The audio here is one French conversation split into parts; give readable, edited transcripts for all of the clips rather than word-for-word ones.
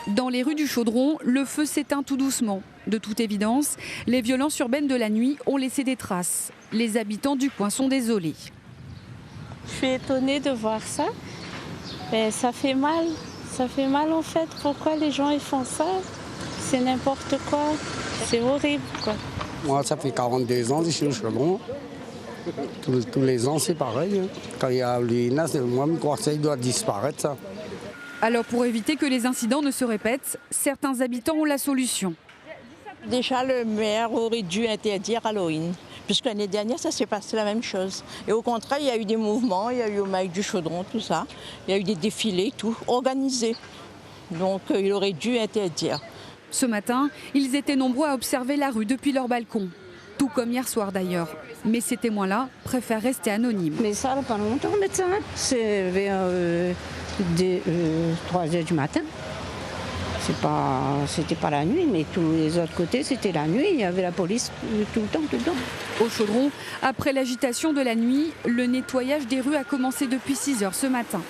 Dans les rues du Chaudron, le feu s'éteint tout doucement. De toute évidence, les violences urbaines de la nuit ont laissé des traces. Les habitants du coin sont désolés. Je suis étonnée de voir ça. Mais ça fait mal. Ça fait mal en fait. Pourquoi les gens ils font ça? C'est n'importe quoi. C'est horrible quoi. Moi, ça fait 42 ans que je suis au Chaudron. Tous les ans, c'est pareil. Quand il y a l'UNAS, moi, je crois que ça doit disparaître, ça. Alors pour éviter que les incidents ne se répètent, certains habitants ont la solution. Déjà, le maire aurait dû interdire Halloween, puisque l'année dernière, ça s'est passé la même chose. Et au contraire, il y a eu des mouvements, il y a eu au Maïc du Chaudron, tout ça. Il y a eu des défilés, tout, organisés. Donc, il aurait dû interdire. Ce matin, ils étaient nombreux à observer la rue depuis leur balcon. Tout comme hier soir d'ailleurs. Mais ces témoins-là préfèrent rester anonymes. Mais ça n'a pas longtemps, médecin. C'est vers 3 h du matin. C'était pas la nuit, mais tous les autres côtés, c'était la nuit. Il y avait la police tout le temps, tout le temps. Au Chaudron, après l'agitation de la nuit, le nettoyage des rues a commencé depuis 6 h ce matin.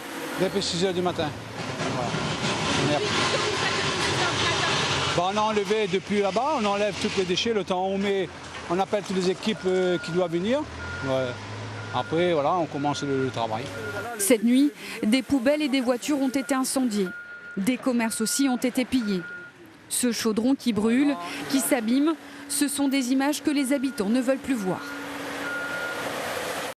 Depuis 6 h du matin. Voilà. On a enlevé depuis là-bas, on enlève tous les déchets, le temps on appelle toutes les équipes qui doivent venir. Ouais. Après, voilà, on commence le travail. Cette nuit, des poubelles et des voitures ont été incendiées. Des commerces aussi ont été pillés. Ce Chaudron qui brûle, qui s'abîme, ce sont des images que les habitants ne veulent plus voir.